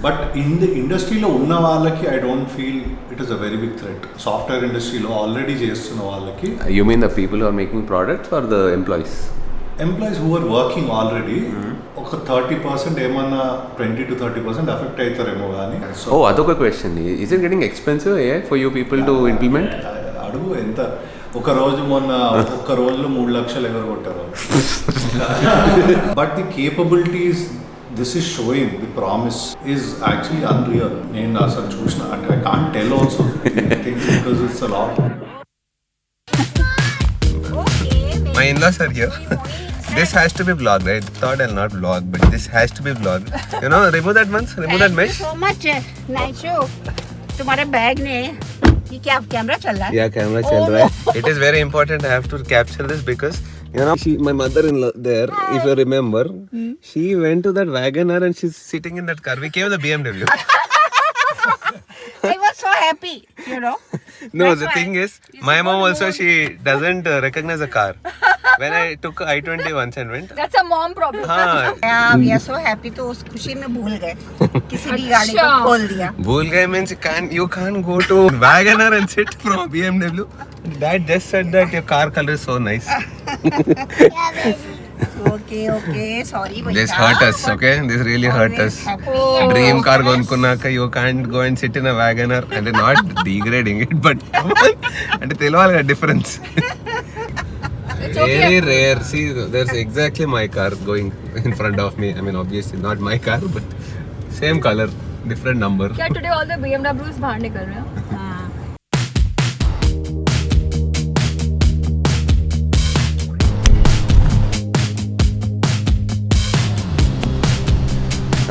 But in the ఇండస్ట్రీలో ఉన్న వాళ్ళకి I don't feel it is a very big threat. Software ఇండస్ట్రీలో already చేస్తున్న వాళ్ళకి. You mean the people who are making products or the employees who are working already ఒక 30% ఏమన్నా 20 to 30% effect అవుతారేమో కానీ. ఓ అదొక question. Is it getting expensive for you people to implement? అడుగు ఎంత. ఒక రోజులో 3 లక్షలు ఎవరు కొట్టారు. But the capabilities this is showing, the promise is actually unreal. నేను అసలు చూసిన అంటే I can't tell also because it's a lot. My in-laws are here. This has to be vlogged. I thought I'll not vlog, but this has to be vlogged. You know, remove that once, remove that mesh. So much nice show. तुम्हारे bag ने ये क्या camera चल रहा है? Yeah, camera चल रहा है. It is very important. I have to capture this because you know, my mother-in-law there, if you remember, she went to that Wagoner and she's sitting in that car. We came the BMW. I was so happy, you know. No, the thing is, my mom also, she doesn't recognize a car. When I took I-20 once and went. That's a mom problem. Yeah, we are so happy तो उस खुशी में भूल गए. किसी भी गाड़ी को खोल दिया. भूल गए means you can't go to Wagoner and sit from a BMW. Dad just said that your car color is so nice. Okay, sorry. This hurt us, okay? This really hurt us. Dream car కొనుక్కున్నాక you can't go and sit in a Wagoner. And not degrading it, but అంటే తెలియాలి difference. Very rare. See, there's exactly my car going in front of me. I mean, obviously not my car, but same color, different number. Yeah, today all the BMWs बाहर निकल रहे हैं.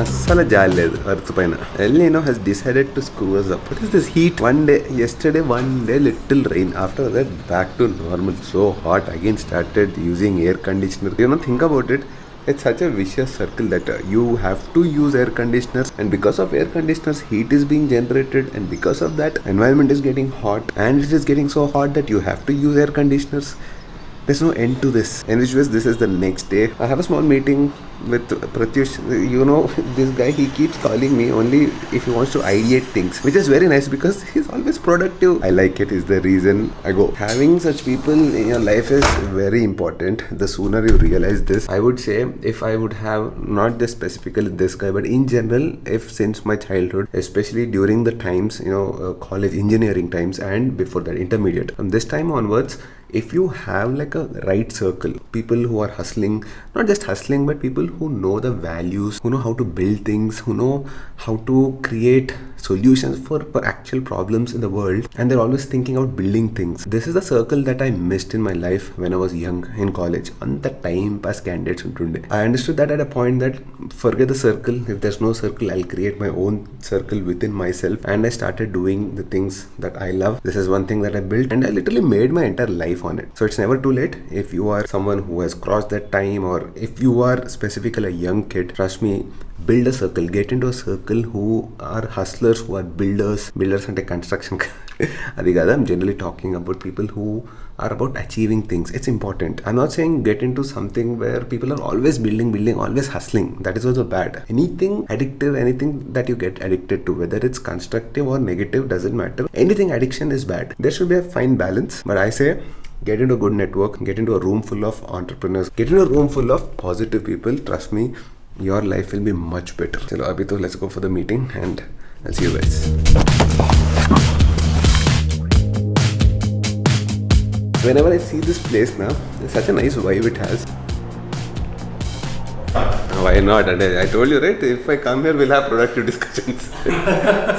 అస్సలు జాలి లేదు earth పైన. El Nino has decided to screw us up. What is this heat? Yesterday one day little rain. After that back to normal. So hot. Again started using air conditioner. You know, think about it. It's such a vicious circle that you have to use air conditioners, and because of air conditioners heat is being generated, and because of that environment is getting hot, and it is getting so hot that you have to use air conditioners. There's no end to this. Anyways, this is the next day. I have a small meeting with Prathyush. You know, this guy, he keeps calling me only if he wants to ideate things, which is very nice because he's always productive. I like it, is the reason I go. Having such people in your life is very important. The sooner you realize this, I would say, if I would have not this specifically this guy, but in general, if since my childhood, especially during the times, you know, college engineering times and before that intermediate, from this time onwards, if you have like a right circle, people who are hustling, not just hustling, but people who know the values, who know how to build things, who know how to create solutions for actual problems in the world, and they're always thinking about building things. This is the circle that I missed in my life when I was young in college. On the time pass candidates untunde. I understood that at a point that forget the circle. If there's no circle, I'll create my own circle within myself, and I started doing the things that I love. This is one thing that I built, and I literally made my entire life on it. So it's never too late. If you are someone who has crossed that time, or if you are specifically a young kid, trust me, build a circle. Get into a circle who are hustlers, who are builders ante construction. Adi kada, I'm generally talking about people who are about achieving things. It's important. I'm not saying get into something where people are always building, always hustling. That is also bad. Anything addictive, anything that you get addicted to, whether it's constructive or negative, doesn't matter. Anything addiction is bad. There should be a fine balance. But I say, get into a good network, get into a room full of entrepreneurs, get into a room full of positive people. Trust me, your life will be much better. Chalo, abhi to let's go for the meeting and I'll see you guys. Whenever I see this place now, it's such a nice vibe it has. Why not? And I told you, right? If I come here, we'll have productive discussions.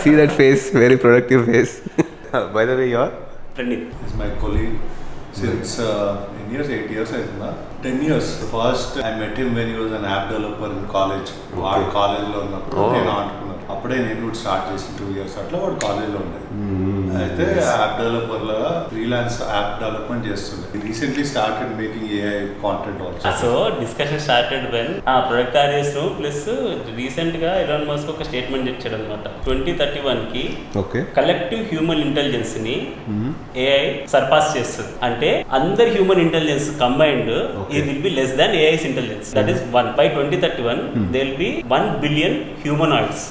See that face? Very productive face. By the way, you're? Praneeth is my colleague since 8 years I think. 10 years. First I met him when he was an app developer in college. వాడు కాలేజ్లో ఉన్నప్పుడు నేను ఆడుకున్నాను. అప్పుడే నేను కూడా start చేసి 2 years అట్లా వాడు కాలేజ్లో ఉండేది. అయితే యాప్ డెవలపర్లో ఫ్రీలాన్స్ యాప్ డెవలప్మెంట్ చేస్తుండే. Recently started making AI content also. So discussion started when product RS plus recent గా ఎలాన్ మస్క్ ఒక స్టేట్మెంట్ ఇచ్చాడు అనమాట. 2031 కి కలెక్టివ్ హ్యూమన్ ఇంటెలిజెన్స్ ని ఏఐ సర్పాస్ చేస్తుంది. అంటే అందరి human intelligence combined it will be less than AI's intelligence. That is one. By 2031, there will be 1 billion humanoids.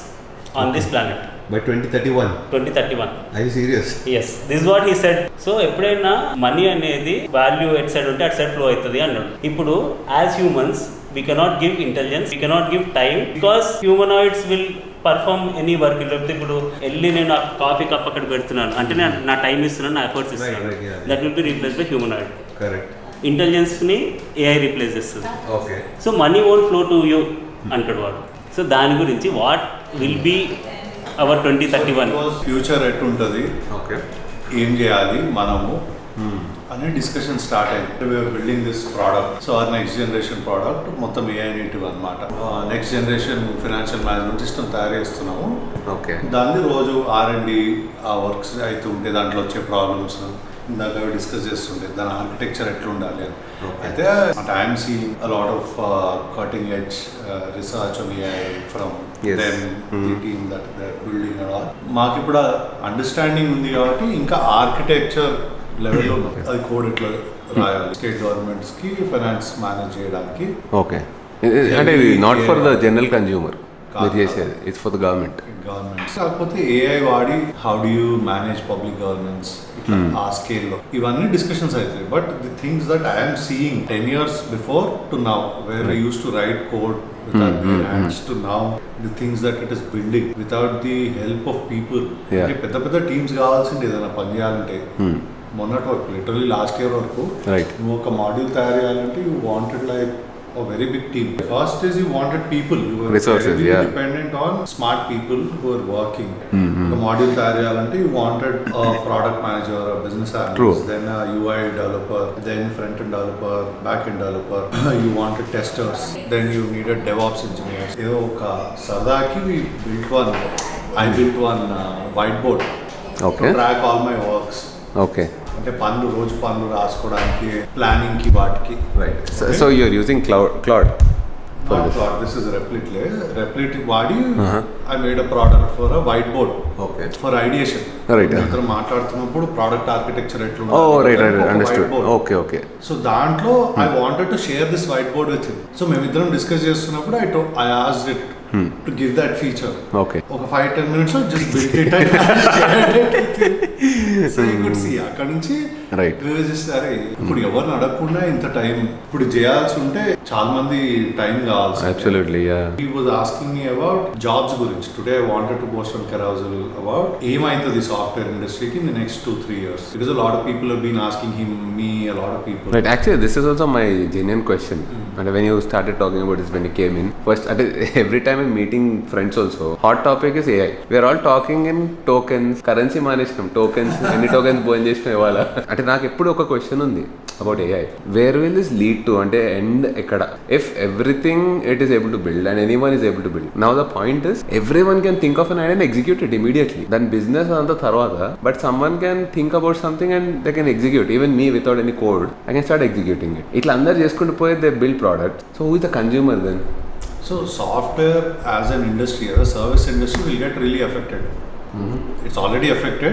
on this planet. By 2031. 2031. Are you serious? Yes, this is what he said. So ఎప్పుడైనా money అనేది value at side ఉంటే అటు side flow అవుతుంది అన్నాడు. ఇప్పుడు as humans we cannot give intelligence, we cannot give time, because humanoids will perform any work. లేకపోతే ఇప్పుడు వెళ్ళి నేను ఆ కాఫీ కప్ అక్కడ పెడుతున్నాను అంటే నేను నా టైం ఇస్తున్నాను, నా ఎఫర్ట్స్ ఇస్తున్నాను, that will be replace by humanoid. Correct. ఇంటెలిజెన్స్ని ఏఐ రీప్లేస్ చేస్తుంది. Okay. So money won't flow to you అంటాడు వాడు. సో దాని గురించి what will be our 2031 future ఎట్టుంటుంది, ఓకే, ఏం చేయాలి మనము అనే డిస్కషన్ స్టార్ట్ అయింది. We're building this product. So ఆ నెక్స్ట్ జనరేషన్ ప్రోడక్ట్ మొత్తం ఏఐ నేటివ్ అనమాట. Next generation financial management system తయారు చేస్తున్నాము. ఓకే. దాన్ని రోజు R&D వర్క్స్ అయితే ఉంటే దాంట్లో వచ్చే ప్రాబ్లమ్స్ ఇందాక డిస్కస్ చేస్తుండే దాని ఆర్కిటెక్చర్ ఎట్లా ఉండాలి అని. అయితే I'm seeing a lot of cutting edge research on AI from them the team that they are building and all. మాకు ఇప్పుడు అండర్స్టాండింగ్ ఉంది కాబట్టి ఇంకా ఆర్కిటెక్చర్ లెవెల్లో ఉన్నాం. అది కోడ్ ఎట్లా రాయాలి స్టేట్ గవర్నమెంట్స్ కి ఫైనాన్స్ మేనేజ్ చేయడానికి. ఓకే. అంటే ఇది not for the general consumer మీరు చేసేది, ఇట్స్ ఫర్ ద గవర్నమెంట్. కాకపోతే ఏఐ వాడి how do you manage public governance ఆ స్కేల్లో ఇవన్నీ డిస్కషన్స్ అవుతాయి. But the things that I'm seeing 10 years before to now where I use to right code with our bare hands to now the things that it is building without the help of people. అంటే పెద్ద పెద్ద teams కావాల్సింది ఏదైనా పని చేయాలంటే మొన్నటి వరకు literally last year వరకు నువ్వు ఒక మాడ్యూల్ తయారు చేయాలంటే you wanted like a very big team. First is you wanted people. You were resources, dependent on smart people who are working. The module tayariyalante you wanted a product manager, a business analyst, then a UI developer, then front end developer, back end developer. You wanted testers, then you needed DevOps engineers. Edo oka sadaki we built one. I built one whiteboard to track all my works. Okay. అంటే రోజు పనులు రాసుకోవడానికి, planning కి, వాటికి. Right. So you are using cloud this is Replit వాడి I made a product for a whiteboard for ideation. ఇద్దరు మాట్లాడుతున్నప్పుడు product architecture ఎట్లా ఓకే. సో దాంట్లో I wanted to share this whiteboard with him. So మేమిద్దరం discuss చేస్తున్నప్పుడు I asked it to give that feature. Okay. ఒక 5-10 minutes just built it and shared it with him. So you could see అక్కడ నుంచి అరే ఇప్పుడు ఎవరిని అడగకుండా ఇంత టైం ఇప్పుడు చేయాల్సి ఉంటే చాలా మంది టైం కావాల్సి. Absolutely, yeah. He was asking me about jobs గురించి. Today I wanted to post on Carousel about ఏమైతుంది సాఫ్ట్వేర్ ఇండస్ట్రీకి in the next 2-3 years because a lot of people have been asking me, a lot of people. Right, actually this is also my genuine question. And when you started talking about this, when you came in first, every time I'm meeting friends also, hot topic is AI. We are all talking in tokens, currency management, tokens, ఎన్ని tokens bone చేసినా ఇవాళ. అంటే నాకు ఎప్పుడు ఒక question ఉంది about AI. Where will this lead to, అంటే end ఎక్కడ? If everything it is able to build and any one is able to build, now the point is every one can think of an idea and execute it immediately. దాని business అంతా తర్వాత, but some one can think about something and they can execute. Even me without any code I can start executing it. ఇట్లా అందరు చేసుకుంటూ పోయి they build product. So who is the consumer then? So software as an industry, as a service industry will get really affected. It's already affected.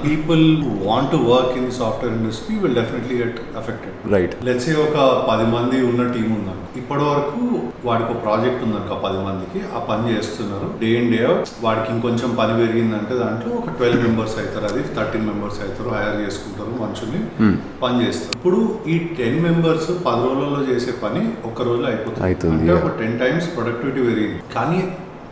People who want to work in the software industry will definitely get affected. Right. Let's say ఒక 10 మంది ఉన్న team ఉందాం. ఇప్పటి వరకు వాడికి ఒక project ఉందనుకో 10 మందికి ఆ పని చేస్తున్నారు డే ఇన్ డే అవుట్. వాడికి ఇంకొంచెం పని పెరిగిందంటే దాంట్లో ఒక 12 మెంబర్స్ అవుతారు, అది 13 మెంబర్స్ అవుతారు, హైర్ చేసుకుంటారు మనుషుల్ని పని చేస్తారు. ఇప్పుడు ఈ 10 మెంబర్స్ 10 రోజులలో చేసే పని ఒక్క రోజులో అయిపోతుంది. అంటే ఒక 10 times ప్రొడక్టివిటీ పెరిగింది. కానీ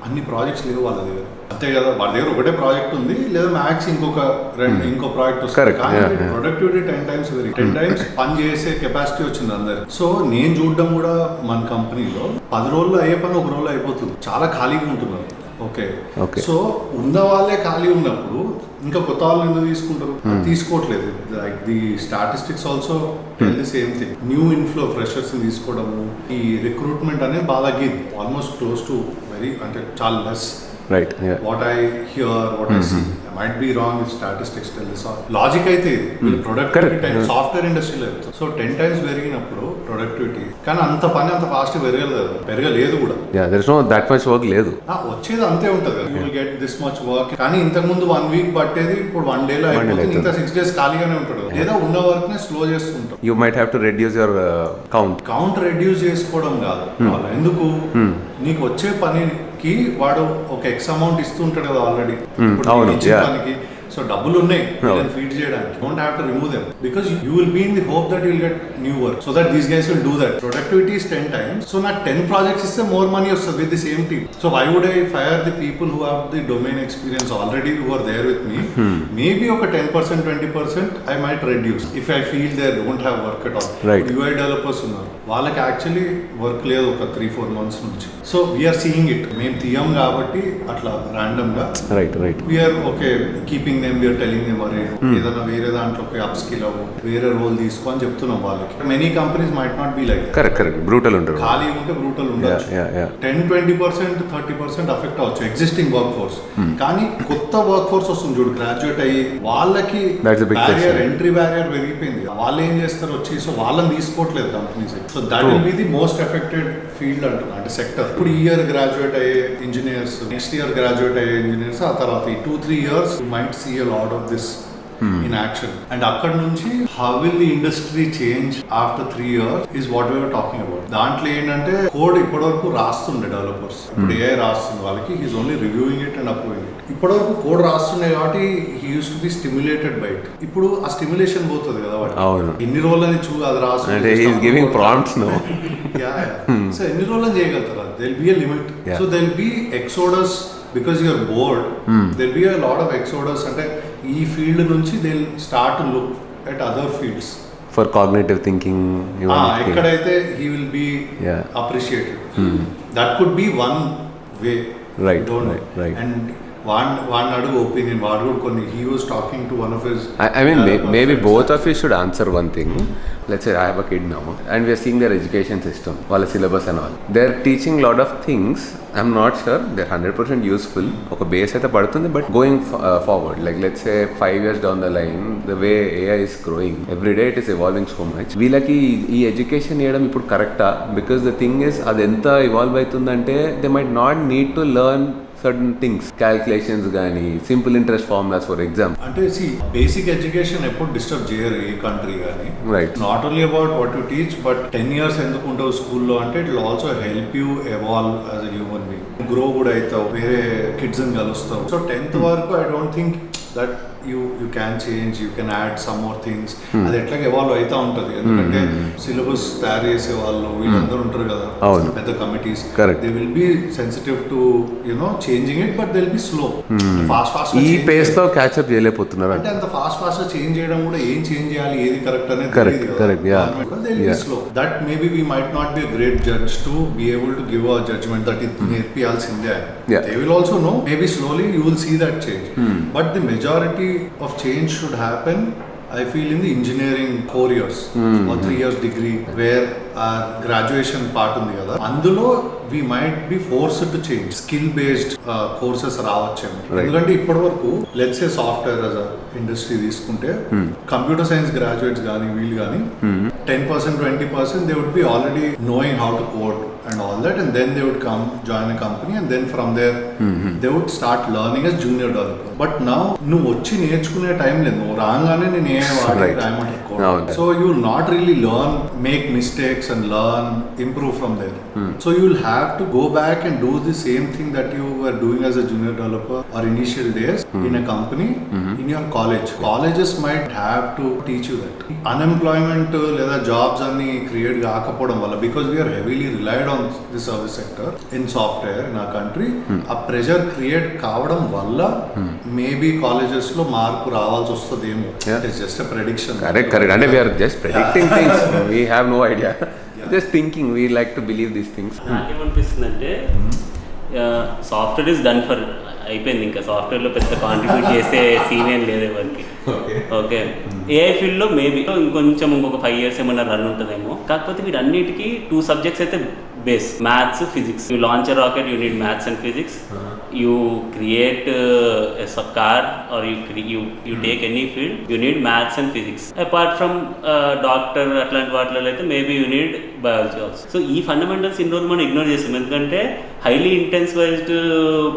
అన్ని ప్రాజెక్ట్స్ లేవు వాళ్ళ దగ్గర. అంతే కదా, వాళ్ళ దగ్గర ఒకటే ప్రాజెక్ట్ ఉంది, లేదా మ్యాక్స్ ఇంకో ప్రాజెక్ట్ వస్తుంది. కానీ ప్రొడక్టివిటీ 10 times పెరిగింది. 10 times పని చేసే కెపాసిటీ వచ్చింది అందరికి. సో నేను చూడడం కూడా మన కంపెనీలో 10 రోజుల్లో అయ్యే పని ఒక రోజులో అయిపోతుంది. చాలా ఖాళీగా ఉంటున్నారు. ఓకే. సో ఉన్న వాళ్ళే ఖాళీ ఉన్నప్పుడు ఇంకా కొత్త వాళ్ళు ఎందుకు తీసుకుంటారు? తీసుకోవట్లేదు. Like the statistics also tell the same thing. New inflow freshers తీసుకోవడము, ఈ రిక్రూట్మెంట్ అనేది బాగా తగ్గింది. ఆల్మోస్ట్ క్లోజ్ టు వెరీ, అంటే చాలా less. Right. Yeah. What I hear, what I see, I might be wrong if statistics tell this. Logic అయితే productivity software ఇండస్ట్రీలో so 10 times పెరిగినప్పుడు ప్రొడక్టివిటీ, కానీ అంత పని అంత ఫాస్ట్ పెరగలేదు కూడా. there is no that much work లేదు. వచ్చేది అంతే ఉంటుంది. You will get this much work. కానీ ఇంతకు ముందు 1 week పట్టేది ఇప్పుడు 1 day లో అయిపోతుంది. ఇంకా 6 days ఖాళీగానే ఉంటాడు, లేదా ఉన్న వర్క్ ని స్లో చేస్తుంటాం. You might have to reduce your count reduce చేసుకోవడం కాదు. ఎందుకు నీకు వచ్చే పనికి కి వాడు ఒక ఎక్స్ అమౌంట్ ఇస్తుంటాడు కదా ఆల్రెడీ. అవును, పనికి సో డబ్బులు ఉన్నాయి ఫీడ్ చేయడానికి. Don't have to remove them because you will be in the hope that you'll get new work so that these guys will do that. Productivity is 10 times. So నాకు 10 projects ఇస్తే more money వస్తుంది with the same team. So why would I fire the people who have the domain experience already who are there with me. Maybe ఒక 10% 20% I might reduce if I feel they don't have work at all. UI developers ఉన్నారు, వాళ్ళకి actually work లేదు ఒక 3-4 months నుంచి. So we're seeing it. మేము తీయం కాబట్టి అట్లా ర్యాండమ్ గా we're okay keeping them, we're telling them అరే ఏదైనా వేరే దాంట్లో అప్ స్కిల్ అవ్వు, వేరే రోల్ తీసుకో అని చెప్తున్నాం వాళ్ళకి. Many companies might not be like correct brutal ఉంటారు, ఖాళీ ఉంటే బ్రూటల్ ఉండొచ్చు. 10-20% 30% అఫెక్ట్ అవ్వచ్చు ఎగ్జిస్టింగ్ వర్క్ ఫోర్స్. కానీ కొత్త వర్క్ ఫోర్స్ వస్తుంది చూడు, గ్రాడ్యుయేట్ అయ్యి వాళ్ళకి బ్యారియర్, ఎంట్రీ బ్యారియర్ పెరిగిపోయింది. వాళ్ళు ఏం చేస్తారు వచ్చి, సో వాళ్ళని తీసుకోవట్లేదు companies. So that will be the most affected field అంటున్నా, అంటే సెక్టర్. ఇప్పుడు ఈ ఇయర్ గ్రాడ్యుయేట్ అయ్యే ఇంజనీర్స్, నెక్స్ట్ ఇయర్ గ్రాడ్యుయేట్ అయ్యే ఇంజనీర్స్, ఆ తర్వాత ఈ 2-3 years you might see a lot of this in action. And అక్కడ నుంచి how will the industry change after 3 years is what we were talking about. దాంట్లో ఏంటంటే code ఇప్పటివరకు రాస్తుండే డెవలపర్స్, ఇప్పుడు AI రాస్తుంది వాళ్ళకి, he's only reviewing it and approving it. ఇప్పటివరకు code రాస్తుండే కాబట్టి he used to be stimulated by it. ఇప్పుడు ఆ స్టిమ్యులేషన్ పోతుంది కదా వాడు, ఎన్ని రోజులని అది రాస్తుంది, సో ఎన్ని రోజులని చేయగలుగుతారు. there will be a limit. So there will be exodus because you are bored. There will be a lot of exodus. అంటే ఈ ఫీల్డ్ నుంచి they will start to look at other fields for cognitive thinking. ఎక్కడైతే he will be appreciated, that could be one way. And వాడిని అడుగు opinion, వాడు కూడా కొన్ని, he was talking to one of his I mean maybe both of you should answer one thing. Let's say I have a kid now and we are seeing their education system, వాళ్ళ syllabus and all. They're teaching lot of things. I'm not sure they're 100% useful. ఒక base అయితే పడుతుంది, but going forward, like let's say 5 years down the line, the way AI is growing, every day it is evolving so much. వీళ్ళకి ఈ education ఇవ్వడం ఇప్పుడు కరెక్టా? Because the thing is, అది ఎంత ఇవాల్వ్ అవుతుందంటే they might not need to learn certain things, calculations గానీ, simple interest formulas for example. అంటే బేసిక్ ఎడ్యుకేషన్ ఎప్పుడు డిస్టర్బ్ చేయరు ఏ కంట్రీ కానీ. Not only about what you teach, but 10 years ఎందుకు ఉంటావు స్కూల్లో అంటే it will also help you evolve as a human being. Grow కూడా అవుతావు, వేరే కిడ్స్ ని కలుస్తావు. సో 10th వరకు I don't think that you can change, you can add some more things. అది ఎట్లాగ ఎవాల్వ్ అవుతా ఉంటుంది, ఎందుకంటే సిలబస్ తయారు చేసే వాళ్ళు వీళ్ళందరూ ఉంటారు కదా, పెద్ద committees. They will be sensitive to changing it, but they will be slow. Fast ఈ పేస్ తో క్యాచ్ అప్ చేయలేకపోతున్నారు. అంటే అంత ఫాస్ట్ చేంజ్ చేయడం కూడా, ఏం చేంజ్ చేయాలి, ఏది కరెక్ట్ అనేది slow. That maybe we might not be a great judge to be able to give a judgement that ఇది నేర్పియాల్సిందే. They will also know, maybe slowly you will see that change. But the majority of change should happen, I feel, in the engineering 4 years or 3 years degree where our graduation part ఉంది కదా, అందులో we might be forced to change. skill based courses రావచ్చేమో. ఎందుకంటే ఇప్పటి వరకు let's say software as a industry తీసుకుంటే computer science graduates కానీ వీళ్ళు కానీ 10% 20% they would be already knowing how to code and all that, and then they would come join a company, and then from there they would start learning as junior developer. But now నువ్వు వచ్చి నేర్చుకునే time లేదు, నువ్వు రాగానే నేను రాయమంటారు code. So you will not really learn, make mistakes and learn, improve from there. So you will have to go back and do the same thing that you were doing as a junior developer or initial days in a company, in your college. Colleges might have to teach you that. Unemployment లేదా jobs అన్ని create కాకపోవడం వల్ల, because we are heavily relied on the service sector in software in our country, ఆ pressure create కావడం వల్ల maybe colleges లో మార్పు రావాల్సి వస్తుందేమో. It is just a prediction. Correct. అంటే we are just predicting things. We have no idea. Just thinking, we like to believe these things. నాకేమనిపిస్తుంది అంటే software is done for, అయిపోయింది. ఇంకా సాఫ్ట్వేర్లో పెద్ద కాంట్రిబ్యూట్ చేసే సీన్ ఏం లేదు ఎవరికి. ఓకే, ఏఐ ఫీల్డ్లో మేబీ ఇంకొక 5 years ఏమన్నా రన్ ఉంటుందేమో. కాకపోతే వీటన్నిటికీ 2 subjects అయితే base, maths, physics. You launch a rocket, you need maths and physics. You create a car or you take any field, you need maths and physics. Apart from doctor atlanti vaatlo aithe maybe you need biology also. So ఈ fundamentals ఇన్ని రోజులు మనం ignore చేస్తాం, ఎందుకంటే highly intensified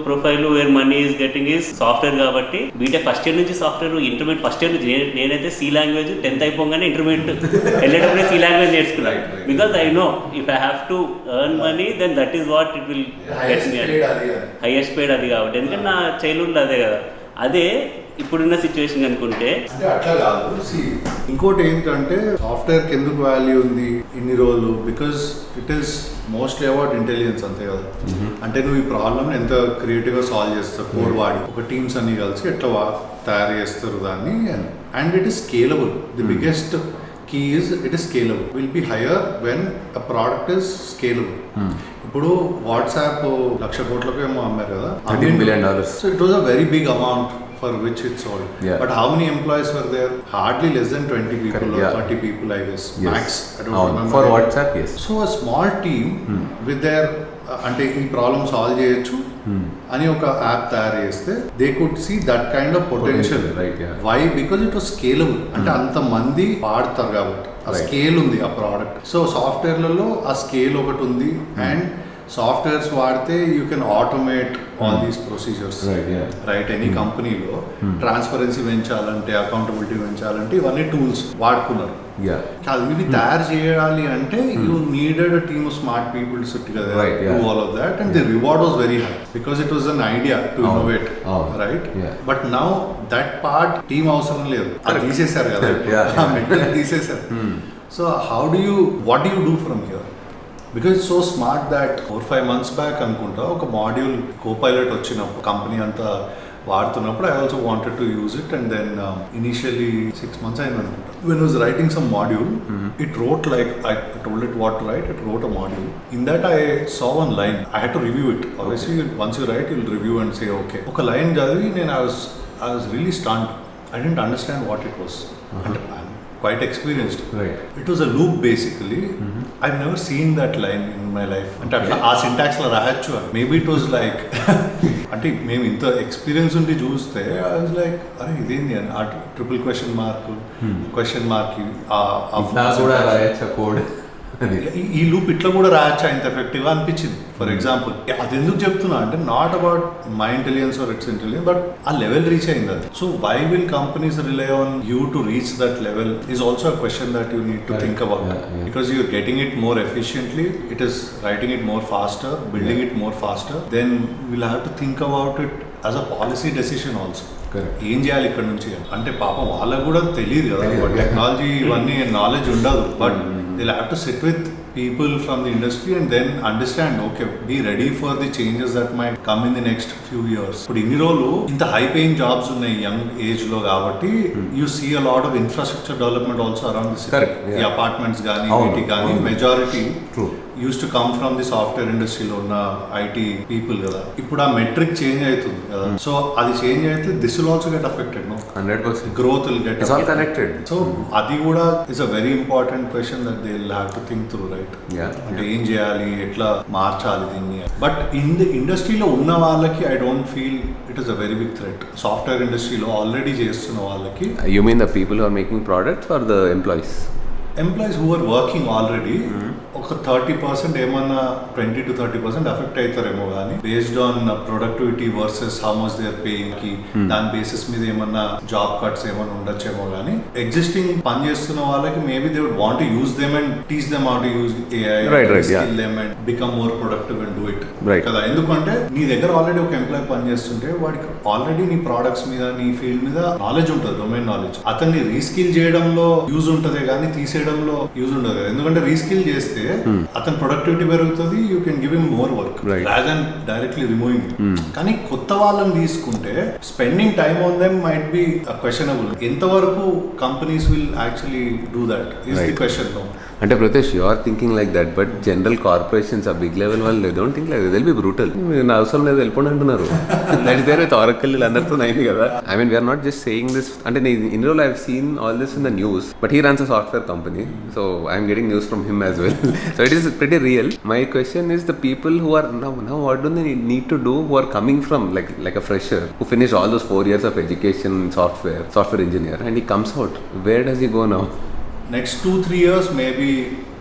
profile where money is getting is software కాబట్టి BTech first year నుంచి software, intermediate first year నుంచి నేనైతే సి లాంగ్వేజ్ 10th అయిపోగానే ఇంటర్మీడియట్ వెళ్ళేటప్పుడే సి లాంగ్వేజ్ నేర్చుకున్నాను. Because I know if I have to earn money then that is what it will get me. Highest paid అది కాబట్టి, ఎందుకంటే నా చైల్డ్హుడ్ అదే కదా. అదే ఇప్పుడున్న సిచ్యువేషన్ అనుకుంటే అంటే అట్లా కాదు. ఇంకోటి ఏంటంటే సాఫ్ట్వేర్కి ఎందుకు వాల్యూ ఉంది ఇన్ని రోజులు, because it is mostly about intelligence, అంతే కదా. అంటే నువ్వు ఈ ప్రాబ్లమ్ ఎంత క్రియేటివ్గా సాల్వ్ చేస్తావు, కోడ్ వాడి ఒక టీమ్స్ అన్ని కలిసి ఎట్లా తయారు చేస్తారు దాన్ని. And it is scalable. The biggest key is it is scalable. Will be higher when a product is scalable. ఇప్పుడు వాట్సాప్ 1,00,000 కోట్లకు ఏమో అమ్మారు కదా, $13 billion. So it was a very big amount for which it sold. Yeah. But how many employees were there? Hardly less than 20 people. Correct, or yeah. 30 people, I guess. Yes. Max. I don't remember. For WhatsApp, yes. So a small team with their అంటే ఈ problem solve చేయొచ్చు అని ఒక app తయారు చేస్తే they could see that kind of potential. Why? Because it was scalable. అంటే అంత మంది వాడతారు కాబట్టి ఆ స్కేల్ ఉంది ఆ ప్రోడక్ట్. సో సాఫ్ట్వేర్లలో ఆ స్కేల్ ఒకటి ఉంది. అండ్ సాఫ్ట్వేర్స్ వాడితే you can automate all these procedures. Right? Any కంపెనీలో ట్రాన్స్పరెన్సీ పెంచాలంటే, అకౌంటబిలిటీ పెంచాలంటే ఇవన్నీ టూల్స్ వాడుకున్నారు. ఇవి తయారు చేయాలి అంటే you needed a team of smart people to SIT together do all of that. And the reward was very high because it was an idea to innovate. Right? But now that part team అవసరం లేదు, అది తీసేశారు కదా, mental తీసేశారు. So how do you, what do you do from here? Because so smart that 4-5 months back అనుకుంటా ఒక module Copilot వచ్చినప్పుడు company అంతా వాడుతున్నప్పుడు I also wanted to use it. And then initially 6 months అయింది అనుకుంటా. When I was writing some module, it wrote like, I told it what to write, it wrote a module. In that I saw one line, I had to review it. Obviously, once you write, you'll review and say, okay. Okay, line chadivi, I was really stunned. I didn't understand what it was. And I'm quite experienced. Right. It was a loop basically. I've never seen that line in my life. And ఆ syntax లో రాయొచ్చు. Maybe it was like అంటే మేము ఇంత experience ఉండి చూస్తే I was like అరే ఇదేంది అని. ఆ ట్రిపుల్ క్వశ్చన్ మార్క్ కూడా రాయొచ్చా కోడ్, ఈ లూప్ ఇట్లా కూడా రాయొచ్చా ఇంత ఎఫెక్టివ్గా అనిపించింది. ఫర్ ఎగ్జాంపుల్ అది ఎందుకు చెప్తున్నా అంటే not about my intelligence or its intelligence, but ఆ లెవెల్ రీచ్ అయింది అది. So why will companies rely on you to reach that level is also a question that you need to think about. Because you're getting it more efficiently, it is writing it more faster, building it more faster, then will have to think about it as a policy decision also. ఏం చేయాలి ఇక్కడ నుంచి అంటే పాపం వాళ్ళకు కూడా తెలియదు కదా, టెక్నాలజీ ఇవన్నీ నాలెడ్జ్ ఉండదు. But they'll have to sit with people from the industry and then understand, okay, be ready for the changes that might come in the next few years. ఇప్పుడు ఇన్ని రోజులు ఇంత హై పేయింగ్ జాబ్స్ ఉన్నాయి young age లో కాబట్టి you see a lot of infrastructure development also around the city. ఈ apartments కానీ వీటి కానీ majority used to come from the software ఇండస్ట్రీలో ఉన్న ఐటీ పీపుల్ కదా. ఇప్పుడు ఆ మెట్రిక్ చేంజ్ అవుతుంది కదా. సో అది చేంజ్ అయితే this will also get affected. 100% growth will get connected. So అది కూడా is a very important question that they will have to think through. Right? అంటే ఏం చేయాలి, ఎట్లా మార్చాలి దీన్ని. బట్ ఇన్ ది ఇండస్ట్రీలో ఉన్న వాళ్ళకి I don't feel it is a very big threat. Software ఇండస్ట్రీలో ఆల్రెడీ చేస్తున్న వాళ్ళకి. You mean the people who are making products or the employees? Employees who are working already ఒక 30% ఏమన్నా 20 to 30% అఫెక్ట్ అవుతారేమో కానీ based on productivity versus how much they are paying కి దాని basis మీద ఏమన్నా జాబ్ కట్స్ ఏమన్నా ఉండొచ్చేమో కానీ ఎగ్జిస్టింగ్ పని చేస్తున్న వాళ్ళకి maybe they would want to use them and teach them how to use AI, skill them and become more productive and do it కదా. ఎందుకంటే నీ దగ్గర ఆల్రెడీ ఒక ఎంప్లాయీ పని చేస్తుంటే వాడికి ఆల్రెడీ నీ ప్రోడక్ట్స్ మీద, నీ ఫీల్డ్ మీద నాలెడ్జ్ ఉంటుంది, డొమైన్ నాలెడ్జ్. అతన్ని రీస్కిల్ చేయడంలో యూజ్ ఉంటుంది కానీ తీసేయడంలో యూజ్ ఉండదు. ఎందుకంటే రీస్కిల్ చేస్తే అతని ప్రొడక్టివిటీ పెరుగుతుంది, you can give him more work rather than directly removing. కానీ కొత్త వాళ్ళని తీసుకుంటే spending time on them might be questionable. ఎంతవరకు companies will actually do that is the question. అంటే Pratyush, you are thinking like that, but general corporations ఆ big level వాళ్ళు they don't think like that. They'll be brutal. నా అవసరం లేదు వెళ్ళిపోండి అంటున్నారు. That is there with Oracle అందరితో అయింది కదా. I mean we're not just saying this. అంటే in role I have seen all this in the news, but he runs a software company, so I'm getting news from him as well. So it is pretty real. My question is the people who are now what do they need to do, who are coming from like a fresher who finished all those 4 years of education in software engineer, and he comes out, where does he go now? Next 2-3 years maybe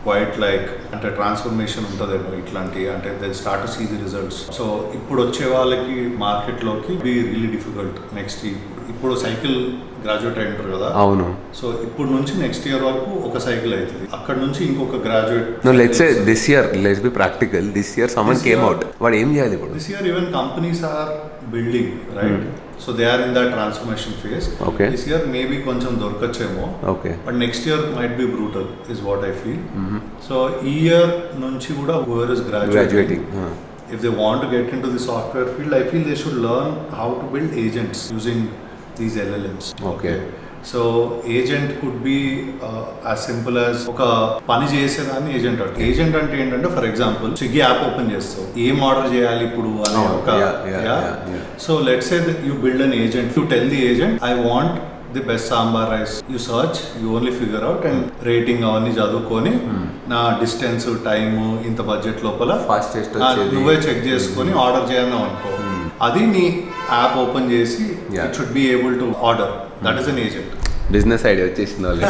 quite like అంటే transformation ఉంటుందేమో ఇట్లాంటి అంటే they start to see the results. So ఇప్పుడు వచ్చే వాళ్ళకి మార్కెట్లోకి be really difficult. Next ఇప్పుడు cycle graduate అయింటారు కదా. అవును. సో ఇప్పుడు నుంచి నెక్స్ట్ ఇయర్ వరకు ఒక సైకిల్ అవుతుంది, అక్కడ నుంచి ఇంకొక graduate. Let's say this year, let's be practical, this year someone came out, వాడు ఏం చేయాలి ఇప్పుడు? This year even companies are building right, so they are in that transformation phase. Okay. This year maybe కొంచెం దొరకచ్చేమో. Okay. But next year might be brutal is what I feel. So ఈ year నుంచి కూడా whoever is graduating, if they want to get into the software field, I feel they should learn how to build agents using these LLMs. Okay. So agent could be as simple as ఒక పని చేసేదాన్ని agent అంటే. Agent అంటే ఏంటంటే for example Swiggy app open చేస్తావు, ఏం order చేయాలి ఇప్పుడు అనే ఒక. So let's say you build an agent, you tell the agent I want the best sambar rice. You search, you only figure out and rating అవన్నీ చదువుకొని నా డిస్టెన్స్ టైమ్ ఇంత బడ్జెట్ లోపల ఫాస్టెస్ట్ నువ్వే చెక్ చేసుకొని ఆర్డర్ చేయన్నావు అనుకో, అది నీ యాప్ ఓపెన్ చేసి it should be able to order. That is an agent. Business idea వచ్చేసింది వాళ్ళు.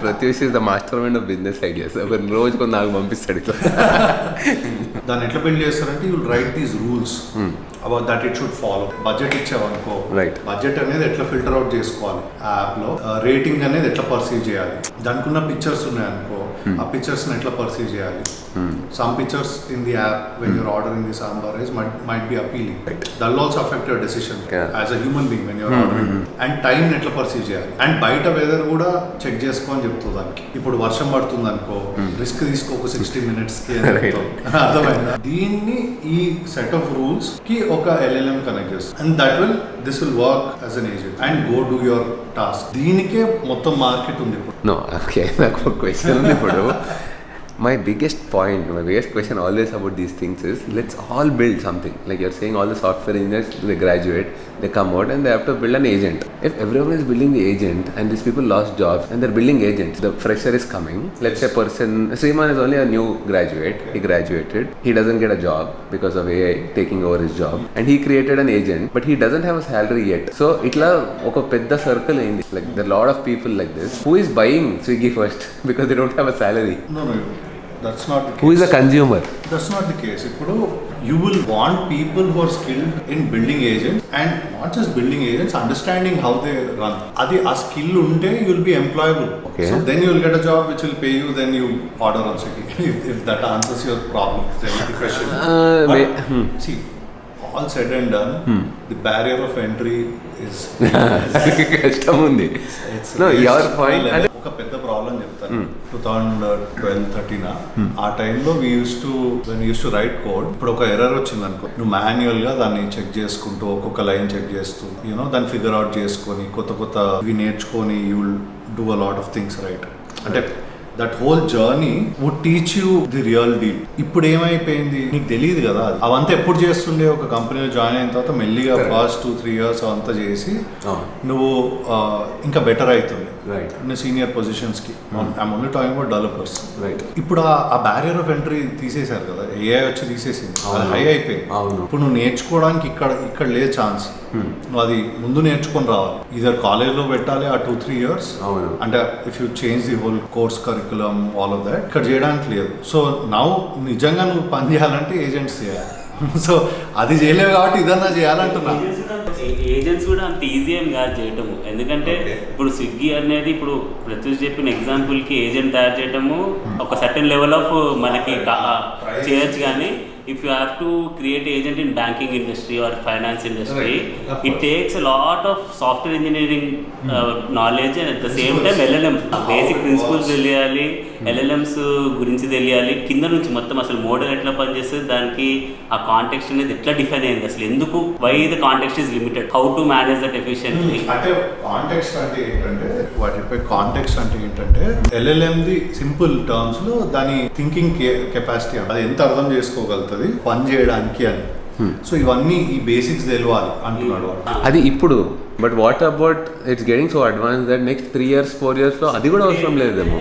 Pratyush is the master mind of business ideas. ఒక రోజు కొన్ని నాకు పంపిస్తాడు ఇట్లా. దాన్ని ఎట్లా బిల్డ్ చేస్తారంటే you write these rules about that it should follow. Budget ఇచ్చావనుకో, రైట్, బడ్జెట్ అనేది ఎట్లా ఫిల్టర్ అవుట్ చేసుకోవాలి ఆ యాప్లో, రేటింగ్ అనేది ఎట్లా పర్సీవ్ చేయాలి, దానికి ఉన్న పిక్చర్స్ ఉన్నాయనుకో ఆ పిక్చర్స్ని ఎట్లా పర్సీవ్ చేయాలి. Some pictures in the app when you're ordering the sambar rice might be appealing, that will also affect your decision as a human being when you're ordering. And time ఎట్లా perceive చేయాలి, and బయట weather కూడా check చేసుకో అని చెప్తుంది దానికి. ఇప్పుడు వర్షం పడుతుంది అనుకో, రిస్క్ తీసుకోక 60 minutes కి అర్థమైందా. దీన్ని ఈ సెట్ ఆఫ్ రూల్స్ కి ఒక LLM కనెక్ట్ చేస్తుంది and that will this will work as an agent and go do your task. దీనికే మొత్తం మార్కెట్ ఉంది ఇప్పుడు. నో ఓకే, నాకు ఒక క్వశ్చన్ ఉంది ఇప్పుడు. My biggest point, my biggest question always about these things is, let's all build something. Like you're saying, all the software engineers, they graduate, they come out and they have to build an agent. If everyone is building the agent and these people lost jobs and they're building agents, the fresher is coming. Let's say a person, Sriman is only a new graduate, he graduated, he doesn't get a job because of AI taking over his job, and he created an agent, but he doesn't have a salary yet. So itla oka pedda circle ayindi. Like there are a lot of people like this. Who is buying Swiggy first because they don't have a salary? No, that's not the case. Who is the consumer? That's not the case. Ippudu you will want people who are skilled in building agents, and not just building agents, understanding how they run. Adi a skill unte you will be employable. Okay. So then you will get a job which will pay you, then you order on Swiggy. if that answers your problem, the question. See, all said and done, the barrier of entry is కష్టం ఉంది. No, your point. ఒక పెద్ద problem చెప్తాను. 2012-13 ఆ టైంలో we use to right code. ఇప్పుడు ఒక error వచ్చింది అనుకో, నువ్వు మాన్యువల్ గా దాన్ని చెక్ చేసుకుంటూ ఒక్కొక్క లైన్ చెక్ చేస్తూ దాన్ని ఫిగర్ అవుట్ చేసుకొని కొత్త ఇవి నేర్చుకొని you will do a lot of things right. అంటే that whole journey would teach you the real deal. ఇప్పుడు ఏమైపోయింది నీకు తెలియదు కదా, అవంతా ఎప్పుడు చేస్తుండే ఒక కంపెనీలో జాయిన్ అయిన తర్వాత మెల్లిగా ఫస్ట్ 2-3 years అవంతా చేసి నువ్వు ఇంకా బెటర్ అవుతుంది నువ్వు సీనియర్ పొజిషన్స్ కి. I'm only talking about developers. ఇప్పుడు ఆ బ్యారియర్ ఆఫ్ ఎంట్రీ తీసేశారు కదా, AI వచ్చి తీసేసింది, అది హై అయిపోయింది. ఇప్పుడు నువ్వు నేర్చుకోవడానికి ఇక్కడ లేదు ఛాన్స్, నువ్వు అది ముందు నేర్చుకొని రావాలి. ఇదర్ కాలేజ్లో పెట్టాలి ఆ 2-3 years, అంటే if you change the whole course curriculum all of that ఇక్కడ చేయడానికి లేదు. సో నౌ నిజంగా నువ్వు పని చేయాలంటే ఏజెంట్స్ చేయాలి. సో అది చేయలేవు కాబట్టి ఇదన్నా చేయాలంటున్నా. ఏజెంట్స్ కూడా అంత ఈజీ ఏం కాదు చేయటము. ఎందుకంటే ఇప్పుడు స్విగ్గీ అనేది ఇప్పుడు ప్రత్యూష్ చెప్పిన ఎగ్జాంపుల్కి ఏజెంట్ తయారు చేయటము ఒక సర్టెన్ లెవెల్ ఆఫ్ మనకి చేయొచ్చు. కానీ if you have to create agent in banking industry or finance industry, it takes a lot of software engineering knowledge and at the same time LLM basic principles తెలియాలి, LLMs గురించి తెలియాలి, కింద నుంచి మొత్తం అసలు మోడల్ ఎట్లా పనిచేస్తుంది, దానికి ఆ కాంటెక్స్ట్ అనేది ఎట్లా డిఫైన్ అయింది, అసలు ఎందుకు why the context is limited, how to manage that efficiently. అంటే కాంటెక్స్ట్ అంటే ఏంటంటే వాటి కాంటెక్స్ట్ అంటే ఏంటంటే LLM ది సింపుల్ టర్మ్స్ లో దాని థింకింగ్ కెపాసిటీ అది ఎంత అర్థం చేసుకోగలుగుతుంది పని చేయడానికి అని. సో ఇవన్నీ ఈ బేసిక్స్ తెలియాలి అంటున్నాడు అది ఇప్పుడు. But what about it's getting so advance that next 3 years 4 years లో అది కూడా అవసరం లేదేమో.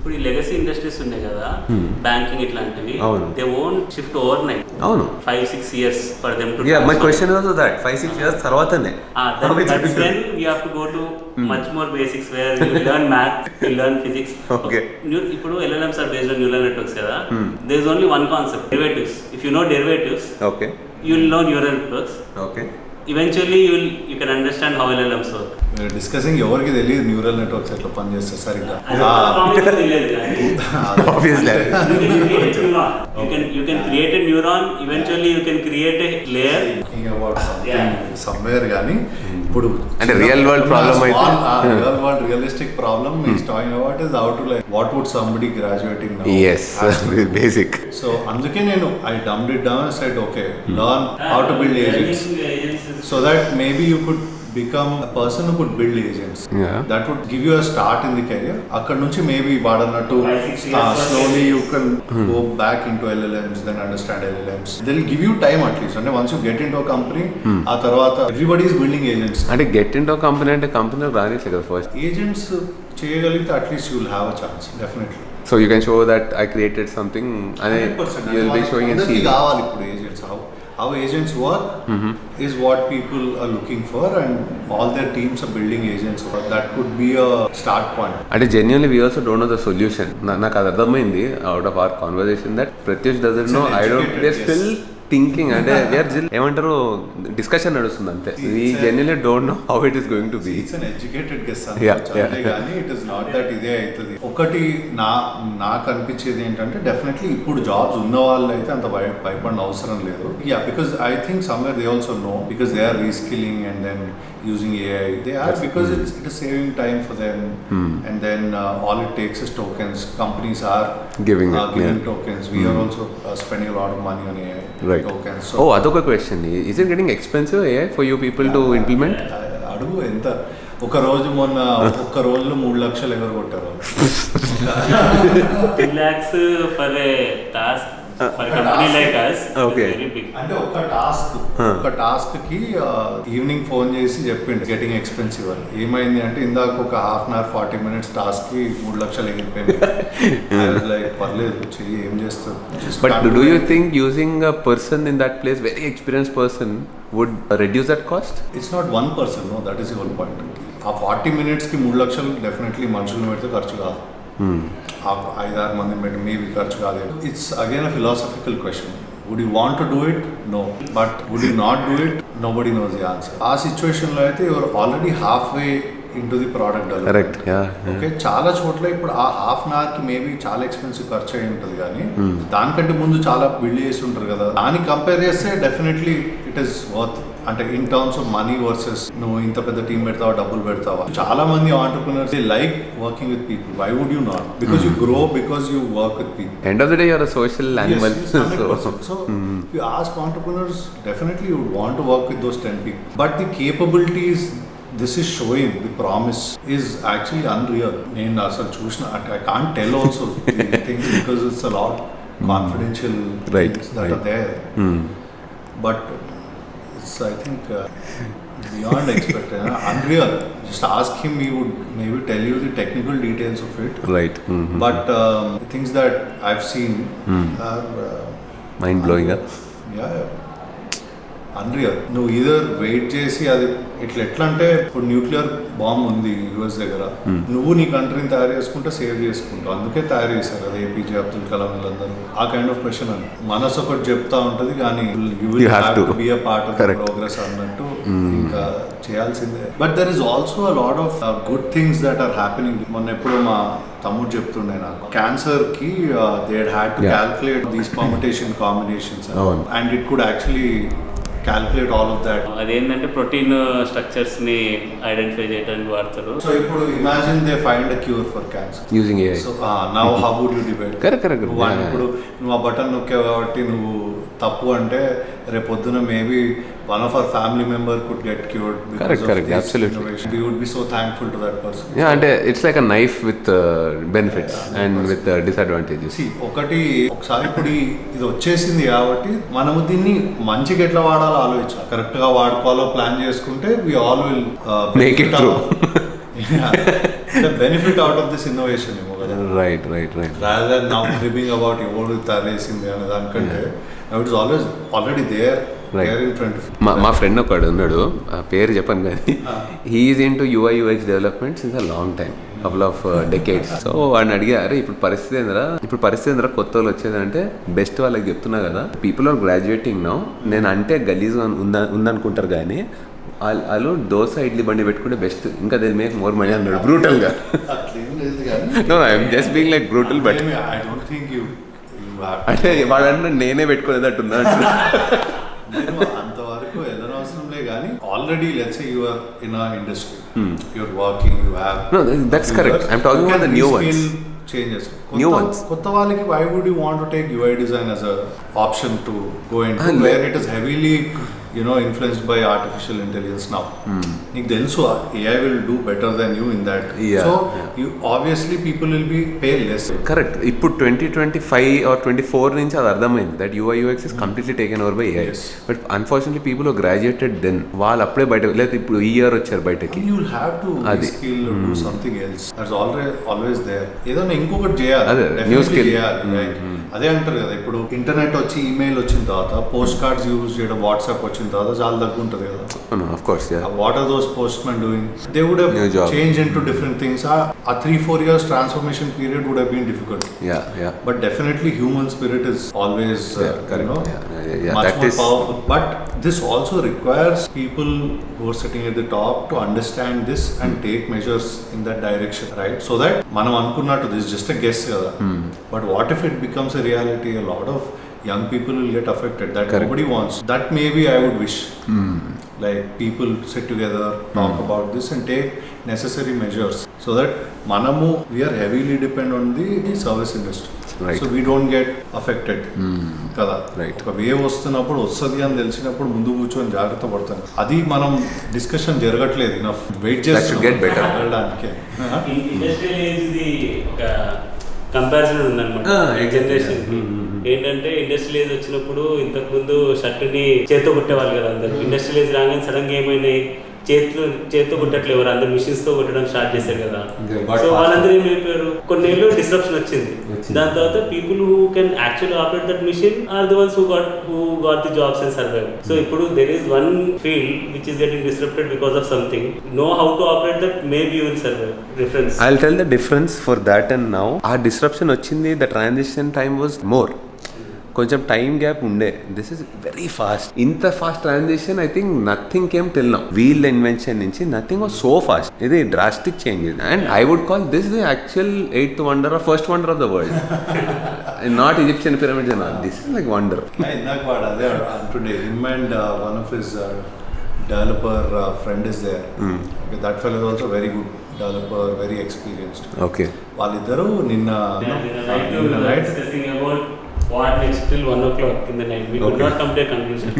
ఇప్పుడు ఈ లెగసీ ఇండస్ట్రీస్ ఉన్నాయి కదా, బ్యాంకింగ్ ఇట్లాంటివి, అవును. They won't shift over night. అవును, 5-6 years for them to. My question was that 5-6 years తర్వాతనే then you have to go to much more basics where you learn math, you learn physics. Okay. ఇప్పుడు LLMs are based on neural networks కదా, there is only one concept, derivatives. If you know derivatives, okay, you will know neural networks. okay, eventually you can understand how LLMs work. Discussing ఎవరికి తెలియదు neural networks ఎట్లా పనిచేస్తాయి సరిగ్గా. obviously you can create a neuron, eventually you can create a layer. about something somewhere కానీ ఇప్పుడు అంటే real world problem అయితే real world realistic problem is talking about is how to like what would somebody graduating now. yes basic. So అందుకే నేను I dumbed it down and said okay learn how to build agents so that maybe you could become a person who could build agents. Yeah. That would give you a start in the career. Akkad nunchi maybe vadanattu slowly you can go back into LLMs, then understand LLMs. They'll give you time at least. And once you get into a company, aa tarvata everybody is building agents. అంటే get ఇంటో company అంటే company రానిట్లే కదా first. Agents చేయగలిగితే at least you will have a chance, definitely. So you can show that I created something and 100%. you will be showing a అందరికీ CV. కావాలి ఇప్పుడు agents. How agents work is what people are looking for, and all their teams are building agents. That could be a start point. అంటే genuinely we also don't know the solution. నాకు అది అర్థమైంది out of our conversation that Prathyush doesn't know. I don't. They're still thinking అంటే ఏమంటారు discussion నడుస్తుంది అంతే. We genuinely don't know how it is going to be. It's an educated guess అంతే కానీ it is not that ఇదే అవుతుంది. ఒకటి నాకు అనిపించేది ఏంటంటే డెఫినెట్లీ ఇప్పుడు జాబ్స్ ఉన్న వాళ్ళు అయితే అంత భయపడిన అవసరం లేదు. Yeah because I think somewhere they also know because they are reskilling and then using AI. They are because it is saving time for them, and then all it takes is tokens. Companies are giving tokens. We are also spending a lot of money on AI tokens. So, అదొక question. Is it getting expensive AI for you people to implement? అడుగు ఎంత ఒక రోజు మొన్న ఒక్క రోజులో 3 లక్షలు ఎవరు కొట్టారు? 3 lakhs for a task. For a company like us, okay. Very big. అంటే ఒక టాస్క్ కి ఈవినింగ్ ఫోన్ చేసి చెప్పిండు గెటింగ్ ఎక్స్పెన్సివ్ అని. ఏమైంది అంటే ఇందాక ఒక half an hour 40 minutes task కి 3 లక్షలు ఎగిరిపోయింది. లైక్ పర్లేదు చెయ్యి, ఏం చేస్తారు. But do you think using a person in that place, very experienced person, would reduce that cost? It's not one person, no, that is the whole point. ఆ 40 minutes కి 3 లక్షలు డెఫినెట్లీ మనుషులను పెడితే ఖర్చు కాదు. 5-6 మందిని పెట్టి మేబీ ఖర్చు కాలేదు. It's again a philosophical question. Would you want to do it? No. But would you not do it? Nobody knows the answer. ఆ సిచ్యువేషన్లో అయితే you're already half way into the product development. Okay, చాలా చోట్ల ఇప్పుడు ఆ half an అవర్కి maybe చాలా expensive ఖర్చు అయి ఉంటుంది, కానీ దానికంటే ముందు చాలా బిల్డ్ చేసి ఉంటారు కదా. దానికి కంపేర్ చేస్తే డెఫినెట్లీ ఇట్ ఈస్ వర్త్. అంటే in terms of money versus నువ్వు ఇంత పెద్ద టీం పెడతావా, డబ్బులు పెడతావా. చాలా మంది entrepreneurs they like working with people. Why would you not? Because you grow, because you work with people. End of the day, you're a social animal. So if you ask entrepreneurs, definitely you would want to work with those 10 people. But the capabilities this is showing, the promise is actually unreal. నేను అసలు చూసిన, I can't tell also the things because it's a lot confidential things that are there. But it's, I think, beyond expectation, unreal. Just ask him, he would maybe tell you the technical details of it. Right. But the things that I've seen are mind blowing. Yeah. Unreal. నువ్వు either wait చేసి అది ఎట్లా అంటే ఇప్పుడు nuclear bomb ఉంది US దగ్గర, నువ్వు నీ కంట్రీని తయారు చేసుకుంటే సేవ్ చేసుకుంటావు, అందుకే తయారు చేశారు అది ఏపీజే అబ్దుల్ కలాం వీళ్ళందరూ. ఆ కైండ్ ఆఫ్ క్వశ్చన్ అని మనసు ఒకటి చెప్తా ఉంటుంది, కానీ you will have to be a part of the progress అన్నట్టు ఇంకా చేయాల్సిందే. But there is also a lot of good things that are happening. మొన్న ఎప్పుడు మా తమ్ముడు చెప్తుండే నాకు, క్యాన్సర్ కి they had to calculate these permutation combinations and it could actually calculate all of that. అదేంటంటే ప్రోటీన్ స్ట్రక్చర్స్ ని ఐడెంటిఫై చేయడానికి వాడతారు. సో ఇప్పుడు imagine they find a cure for cancer using AI. So now how would you debate? Correct. ఇప్పుడు నువ్వు ఆ button నొక్కావు కాబట్టి నువ్వు తప్పు అంటే రేపొద్దున maybe one of our family member could get cured because of this absolutely innovation. We would be so thankful to that person. Yeah, and it's like a knife with benefits and with disadvantages. See, ఒకసారి ఇప్పుడు ఇది వచ్చేసింది కాబట్టి మనము దీన్ని మంచిగా ఎట్లా వాడాలో ఆలోచించాలి. కరెక్ట్ గా వాడుకోవాలో ప్లాన్ చేసుకుంటే we all will make it true. The benefit out of this innovation ఏమో కదా. Right. Rather than now cribbing about ఎవరు తరేసింది అనే దానికంటే now it is already there in front of you. మా ఫ్రెండ్ ఒకడు ఉన్నాడు, ఆ పేరు చెప్పను కానీ, he's in to UI UX development since a long time, couple of decades. So వాడిని అడిగారు ఇప్పుడు పరిస్థితి ఏందిరా కొత్త వాళ్ళు వచ్చేదంటే బెస్ట్ వాళ్ళకి చెప్తున్నా కదా, పీపుల్ ఆర్ గ్రాడ్యుయేటింగ్ నౌ. నేను అంటే గలీజ్గా ఉందనుకుంటారు కానీ వాళ్ళు దోశ ఇడ్లీ బండి పెట్టుకుంటే బెస్ట్, ఇంకా దే మేక్ మోర్ మనీ అన్నాడు బ్రూటల్ గా. No I'm just being like brutal, but I don't think you అంటే వాడన్నా నేనే పెట్టుకునేటట్టున్నా నేను అంతవరకు వెళ్ళనవసరంలే కానీ already let's say you are in a industry, you are working, you have. No, that's correct. I'm talking about the new ones. Changes. New ones. కొత్త వాళ్ళకి why would you want to take UI design as a option to go into where it is heavily influenced by artificial intelligence now. నీకు తెలుసు AI will do better than you in that. So you obviously people will be pay less. Correct. ఇప్పుడు 2025 or 24 నుంచి అది అర్థమైంది that UI UX is completely taken over by AI. But unfortunately people who graduated then వాళ్ళు అప్పుడే బయట లేదా ఇప్పుడు ఈ ఇయర్ వచ్చారు బయటకి. You will have to skill do something else. That's always there. ఏదైనా ఇంకొకటి చేయాలి, న్యూ స్కిల్ చేయాలి. అదే అంటారు కదా, ఇప్పుడు ఇంటర్నెట్ వచ్చి ఈమెయిల్ వచ్చిన తర్వాత పోస్ట్ కార్డ్స్ యూజ్ చేయడం, వాట్సాప్ వచ్చిన తర్వాత చాలా తగ్గు ఉంటుంది కదా. Of course, yeah. What are those postmen doing? They would have changed into different things. A 3-4 years transformation period would have been difficult. Yeah. But definitely human spirit is always much that more is powerful. But this also requires people who are sitting at the top to understand this and take measures in that direction, right? So that మనం అనుకున్నట్టు this is just a guess కదా. But what if it becomes a reality? A lot of young people will get affected. That nobody wants. That maybe I would wish. Like people sit together, talk about this and take necessary measures so that manamu we are heavily dependent on the service industry. Right. So we don't get affected. కదా. Right. ఒక wave వస్తున్నప్పుడు వస్తుంది అని తెలిసినప్పుడు ముందు కూర్చొని జాగ్రత్త పడతాను. అది మనం డిస్కషన్ జరగట్లేదు. ఇనఫ్ వెయిట్ చేస్తానికి ఇండస్ట్రియల్ ఏజ్ది ఒక కంపారిజన్ ఉందన్నమాట జనరేషన్. ఏంటంటే ఇండస్ట్రియల్ ఏజ్ వచ్చినప్పుడు ఇంతకుముందు షర్టుని చేత్తో కుట్టేవాళ్ళు కదా అందరు. ఇండస్ట్రియల్ ఏజ్ రాగానే సడన్ గా ఏమైనాయి, చేతితో కుట్టట్లేవు, అందరు మిషన్స్ తో కుట్టడం స్టార్ట్ చేశారు కదా. సో వాళ్ళందరూ ఏమైపోయారు, కొన్నేళ్ళు డిస్రప్షన్ వచ్చింది. దాని తర్వాత people who can actually operate that machine are the ones who got the jobs and survive. So ఇప్పుడు there is one field which is getting disrupted because of something. Know how to operate that, maybe you will survive. Difference I'll tell the difference for that and now. ఆ disruption వచ్చింది, the transition time was more. కొంచెం time gap ఉండే. This is very fast. ఇంత fast transition I think nothing came till now. Wheel invention నుంచి nothing was so fast. ఇది drastic change. And I would call this the actual 8th wonder or first wonder of the world. Not Egyptian pyramids and all. This is like wonder. ఇందాక వాడు అదే అంటుండే. Him and one of his developer friend is there. That fellow is also very good developer, very experienced. Okay. వాళ్ళిద్దరూ నిన్న night what next till 1 o'clock in the night. We could not come to a conclusion.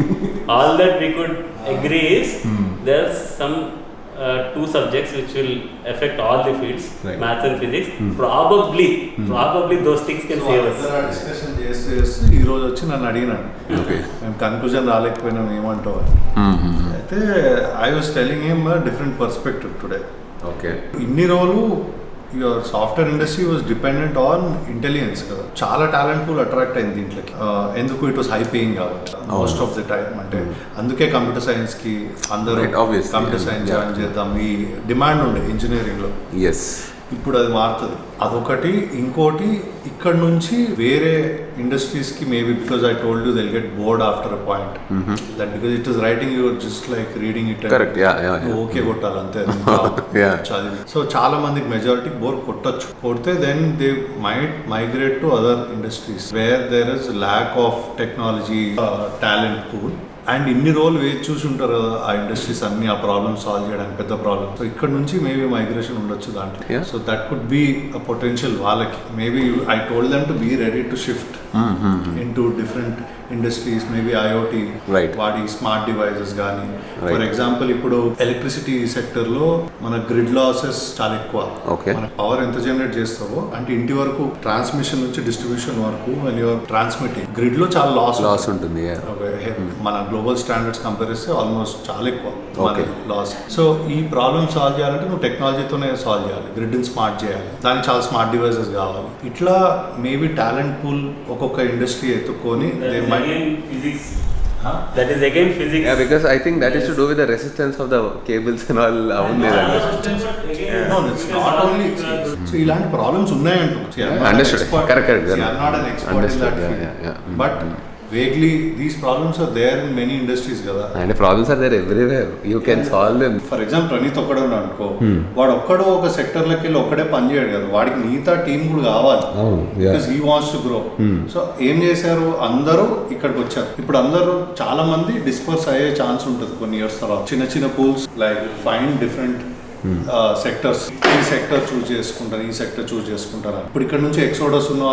All that we could agree is there's some 2 subjects which will affect all the fields, maths and physics. Probably those things can save us. Discussion చేసి ఈ రోజు వచ్చి నన్ను అడిగినాడు, మేము conclusion రాలేకపోయినాం ఏమంటావు. అయితే I was telling him different perspective today. Okay. ఇన్ని రోజులు your software industry was dependent on intelligence కదా. చాలా టాలెంట్ పూల్ అట్రాక్ట్ అయింది దీంట్లోకి. ఎందుకు ఇట్ వాస్ హై పేయింగ్ కాబట్టి మోస్ట్ ఆఫ్ ది టైం. అంటే అందుకే కంప్యూటర్ సైన్స్ కి అందరూ కంప్యూటర్ సైన్స్ జాయిన్ చేద్దాం ఈ డిమాండ్ ఉండే ఇంజనీరింగ్ లో. ఇప్పుడు అది మారుతుంది. అదొకటి. ఇంకోటి ఇక్కడ నుంచి వేరే ఇండస్ట్రీస్ కి maybe because I told you they'll get bored after a point that because it is writing your just like reading it. Okay కొట్టాలి అంతే చదివి. సో చాలా మందికి మెజారిటీ బోర్ కొడితే then they might migrate to other industries where there is lack of technology talent pool. And ఇన్ని రోజులు వేచి చూసి ఉంటారు కదా ఆ ఇండస్ట్రీస్ అన్ని ఆ ప్రాబ్లమ్ సాల్వ్ చేయడానికి పెద్ద ప్రాబ్లమ్. సో ఇక్కడ నుంచి మేబీ మైగ్రేషన్ ఉండొచ్చు దాంట్లో. So that could be a potential వాళ్ళకి. Maybe I told them to be ready to shift. into different industries, maybe IoT, Right. వాడి స్మార్ట్ డివైజెస్ కానీ. Right. ఫర్ ఎగ్జాంపుల్ ఇప్పుడు ఎలక్ట్రిసిటీ సెక్టర్ లో మన గ్రిడ్ లాసెస్ చాలా ఎక్కువ. Okay. మన power ఎంత జనరేట్ చేస్తావో అంటే ఇంటి వరకు ట్రాన్స్మిషన్ నుంచి డిస్ట్రిబ్యూషన్ వరకు when you are transmitting grid లో చాలా లాస్ ఉంటుంది. మన గ్లోబల్ స్టాండర్డ్స్ కంపేర్ చేస్తే ఆల్మోస్ట్ చాలా ఎక్కువ Okay. లాస్. సో ఈ ప్రాబ్లమ్ సాల్వ్ చేయాలంటే నువ్వు టెక్నాలజీతోనే సాల్వ్ చేయాలి, గ్రిడ్ ని స్మార్ట్ చేయాలి, దానికి చాలా స్మార్ట్ డివైసెస్ కావాలి. ఇట్లా మేబీ టాలెంట్ పూల్ ఒక్కొక్క ఇండస్ట్రీ ఎత్తుకొని physics. That is again physics. Yeah, because I think that is to do with the resistance of the cables and all. No, it's not only. So ఇలాంటి problems ఉన్నాయంట. Understood. Correct. I'm not an expert in that field. Yeah. But vaguely these problems are there in many industries కదా. And the problems are there everywhere. You can solve them. For example Praneeth ఒక్కడే ఉన్నాడు అనుకో, వాడు ఒక్కడో ఒక సెక్టర్లోకి వెళ్ళి ఒక్కడే పని చేయడు కదా, వాడికి మిగతా టీం కూడా కావాలి. Because he wants to grow. So ఏం చేశారు, అందరూ ఇక్కడికి వచ్చారు. ఇప్పుడు అందరూ చాలా మంది డిస్పర్స్ అయ్యే ఛాన్స్ ఉంటుంది కొన్ని ఇయర్స్ తర్వాత. చిన్న చిన్న pools like find different sectors, ఈ సెక్టర్ చూస్ చేసుకుంటారు, ఈ సెక్టర్ చూస్ చేసుకుంటారు. ఇప్పుడు ఇక్కడ నుంచి ఎక్సోడస్ ఉన్న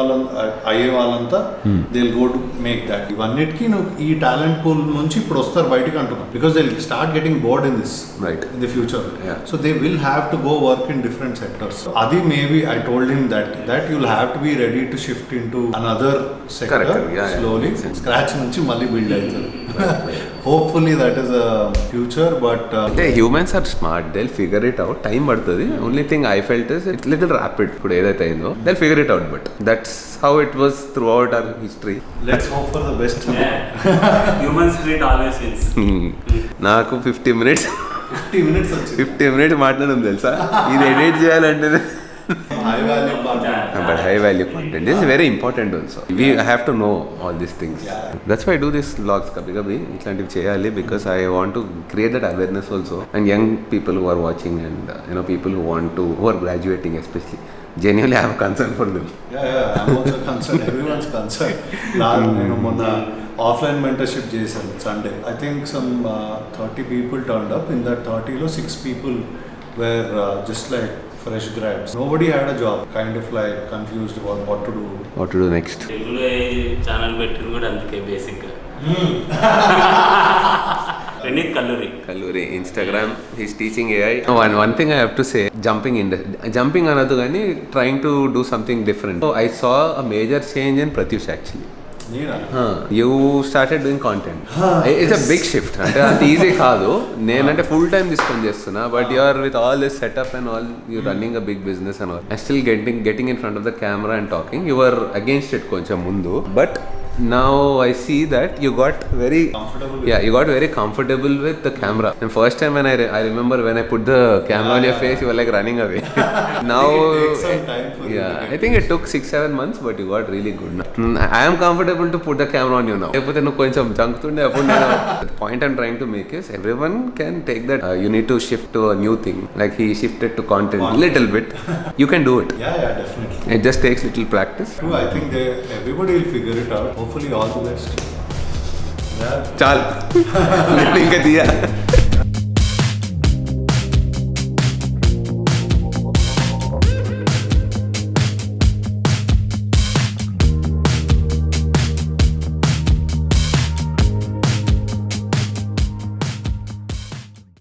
అయ్యే వాళ్ళంతా they will go to make that. ఇవన్నిటికీ నువ్వు ఈ టాలెంట్ పూల్ నుంచి ఇప్పుడు వస్తారు బయటకు అంటున్నావు. Because they will start getting bored in this in the future. So they will have to go work in different sectors. అది maybe I told him that you will have to be ready to shift into another sector slowly. Scratch నుంచి మళ్ళీ build అవుతుంది. Hopefully that is a future, but humans are smart. They'll figure it out. Time పడుతుంది. Only thing I felt is it's little rapid. ఇప్పుడు ఏదైతే అయిందో they'll figure it out. But that's how it was throughout our history. Let's hope for the best. Human spirit always wins. నాకు 50 minutes వచ్చింది. 50 minutes మాట్లాడడం తెలుసా, ఇది edit చేయాలంటే. High value content. But high value content this is very important also. We have to know all these things. That's why I do this vlogs kabhi itlantivi cheyali, because I want to create that awareness also, and young people who are watching, and people who are graduating especially, genuinely I have concern for them. Yeah, I'm also concerned. Everyone's concerned. నేను మొన్న offline mentorship చేశాను Sunday. I think some 30 people turned up. In that 30 lo 6 people were just like fresh grads. Nobody had a job. Kind of like confused about what to do next. తెలుగులో channel పెట్టింది కూడా అందుకే basic గా. Praneeth Kalluri Instagram, he's teaching AI. One thing I have to say, jumping another gani, trying to do something different. So I saw a major change in Prathyush actually. You started doing content. It's a big shift. అంటే అంత easy కాదు. నేనంటే full time తీసుకొని చేస్తున్నా, but you are with all this setup and all, you running a big business and all, and still getting in front of the camera and talking. You are against it కొంచెం ముందు, బట్ now I see that you got very comfortable with the camera. And first time when I remember when I put the camera on your face, you were like running away. Now I think it took 6-7 months, but you got really good now. I am comfortable to put the camera on you now. Epothe nu koncham jankutunde appudu nenu, the point I'm trying to make is everyone can take that. You need to shift to a new thing, like he shifted to content little bit. You can do it. Yeah, definitely. It just takes little practice. True. I think everybody will figure it out. Hopefully all the best. Chal. Inka diya.